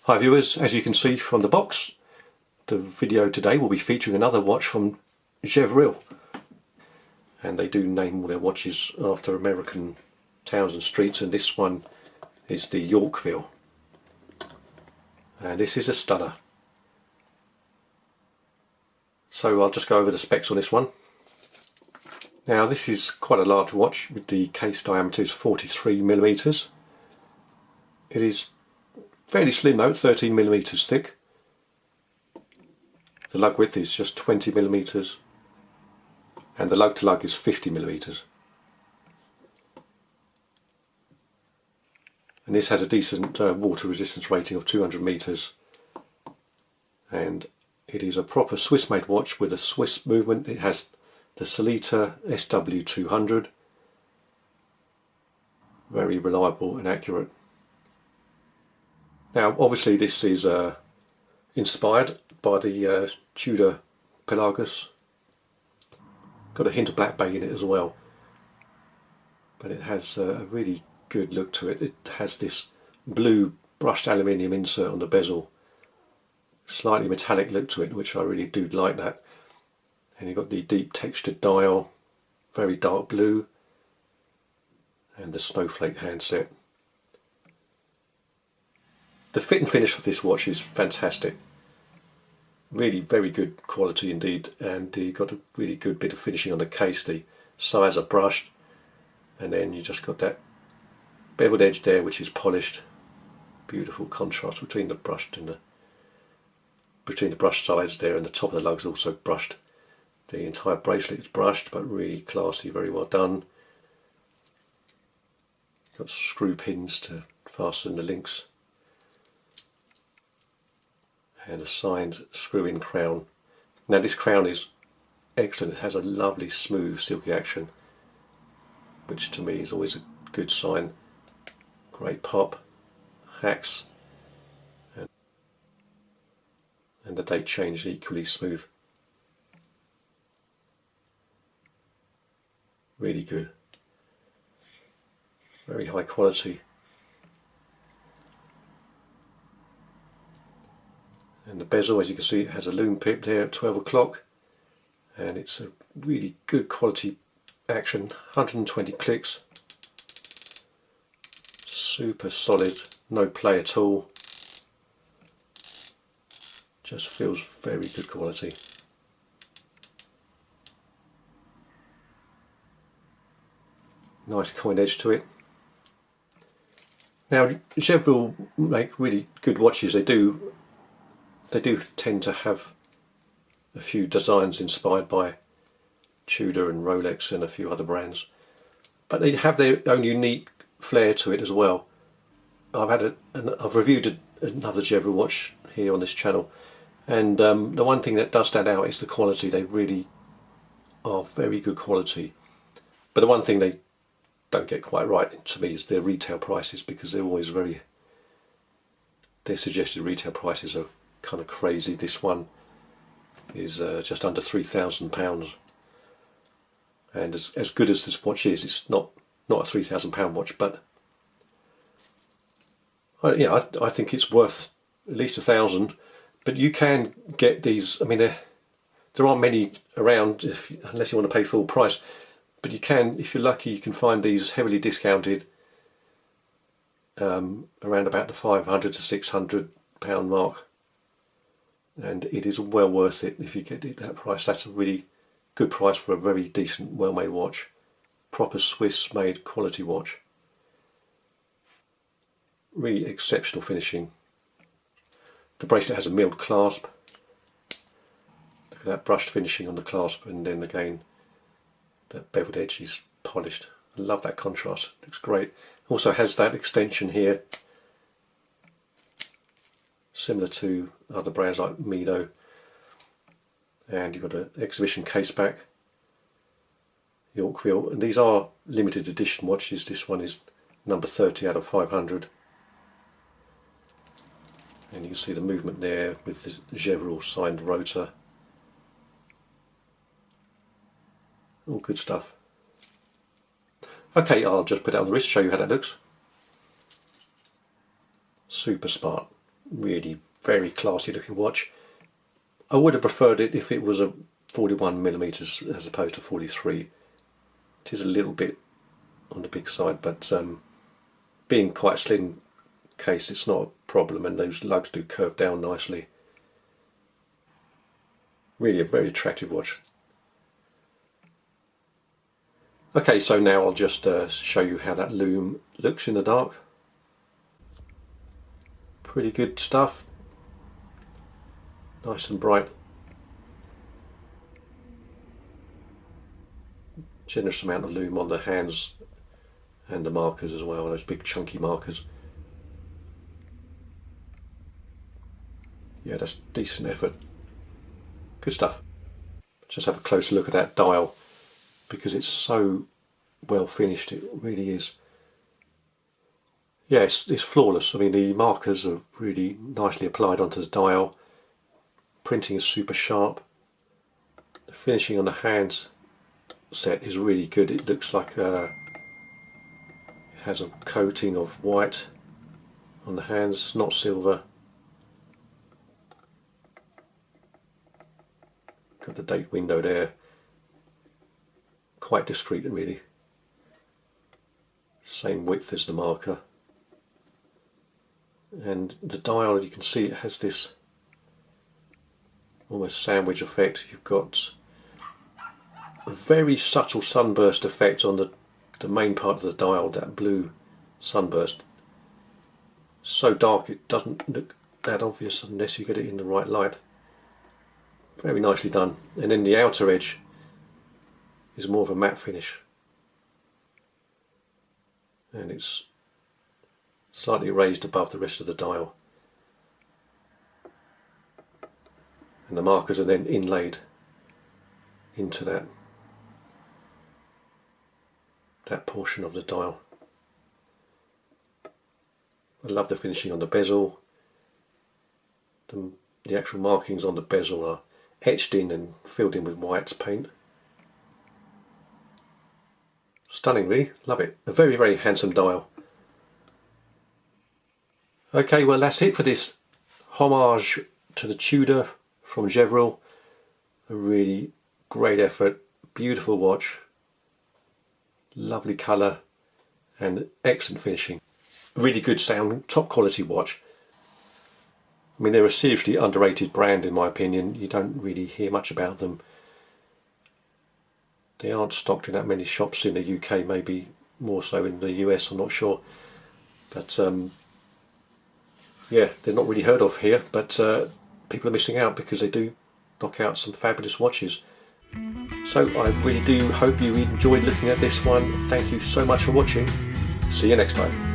Hi viewers, as you can see from the box, the video today will be featuring another watch from Gevril. And they do name all their watches after American towns and streets, and this one is the Yorkville. And this is a stunner. So I'll just go over the specs on this one. Now this is quite a large watch with the case diameter is 43mm. It is fairly slim though, 13mm thick. The lug width is just 20mm and the lug to lug is 50mm. And this has a decent water resistance rating of 200 meters, and it is a proper Swiss made watch with a Swiss movement. It has the Sellita SW200, very reliable and accurate. Now obviously this is inspired by the Tudor Pelagus. Got a hint of Black Bay in it as well, but it has a really good look to it. It has this blue brushed aluminium insert on the bezel, slightly metallic look to it, which I really do like that. And you've got the deep textured dial, very dark blue, and the snowflake handset. The fit and finish of this watch is fantastic. Really very good quality indeed, and you've got a really good bit of finishing on the case. The sides are brushed, and then you just got that beveled edge there which is polished. Beautiful contrast between the brushed and between the brushed sides there, and the top of the lug's also brushed. The entire bracelet is brushed, but really classy, very well done. Got screw pins to fasten the links, and a signed screw-in crown. Now this crown is excellent. It has a lovely smooth silky action, which to me is always a good sign. Great pop, hacks, and the date change equally smooth. Really good, very high quality. And the bezel, as you can see, it has a loom pip there at 12 o'clock, and it's a really good quality action, 120 clicks, super solid, no play at all, just feels very good quality. Nice coin edge to it. Now Gevril make really good watches. They do tend to have a few designs inspired by Tudor and Rolex and a few other brands, but they have their own unique flair to it as well. I've reviewed another Gevril watch here on this channel, and the one thing that does stand out is the quality. They really are very good quality, but the one thing they don't get quite right to me is their retail prices, because they're always their suggested retail prices are kind of crazy. This one is just under £3,000, and as good as this watch is, it's not a £3,000 watch, but I think it's worth at least £1,000. But you can get these. I mean, there aren't many around unless you want to pay full price, but you can, if you're lucky, you can find these heavily discounted around about the £500 to £600 mark. And it is well worth it if you get it at that price. That's a really good price for a very decent, well-made watch. Proper Swiss-made quality watch. Really exceptional finishing. The bracelet has a milled clasp. Look at that brushed finishing on the clasp, and then again that beveled edge is polished. I love that contrast. Looks great. Also has that extension here, similar to other brands like Mido, and you've got an exhibition case back, Yorkville, and these are limited edition watches. This one is number 30 out of 500, and you can see the movement there with the Gevril signed rotor. All good stuff. Okay, I'll just put it on the wrist, show you how that looks. Super smart. really very classy looking watch. I would have preferred it if it was a 41mm as opposed to 43. It is a little bit on the big side, but being quite slim case, it's not a problem, and those lugs do curve down nicely. Really a very attractive watch. Okay, so now I'll just show you how that loom looks in the dark. Pretty good stuff. Nice and bright. Generous amount of loom on the hands and the markers as well, those big chunky markers. Yeah, that's decent effort. Good stuff. Just have a closer look at that dial, because it's so well finished, it really is. Yeah, it's flawless. I mean, the markers are really nicely applied onto the dial. Printing is super sharp. The finishing on the hands set is really good. It looks like it has a coating of white on the hands, not silver. Got the date window there. Quite discreet, really. Same width as the marker. And the dial, you can see it has this almost sandwich effect. You've got a very subtle sunburst effect on the main part of the dial, that blue sunburst. So dark it doesn't look that obvious unless you get it in the right light. Very nicely done. And then the outer edge is more of a matte finish, and it's slightly raised above the rest of the dial, and the markers are then inlaid into that portion of the dial. I love the finishing on the bezel. The actual markings on the bezel are etched in and filled in with white paint. Stunning, really. Love it. A very, very handsome dial. Okay, well that's it for this homage to the Tudor from Gevril. A really great effort, beautiful watch, lovely colour and excellent finishing. Really good sound, top quality watch. I mean, they're a seriously underrated brand in my opinion. You don't really hear much about them. They aren't stocked in that many shops in the UK, maybe more so in the US, I'm not sure. But yeah, they're not really heard of here, but people are missing out because they do knock out some fabulous watches. So I really do hope you enjoyed looking at this one. Thank you so much for watching. See you next time.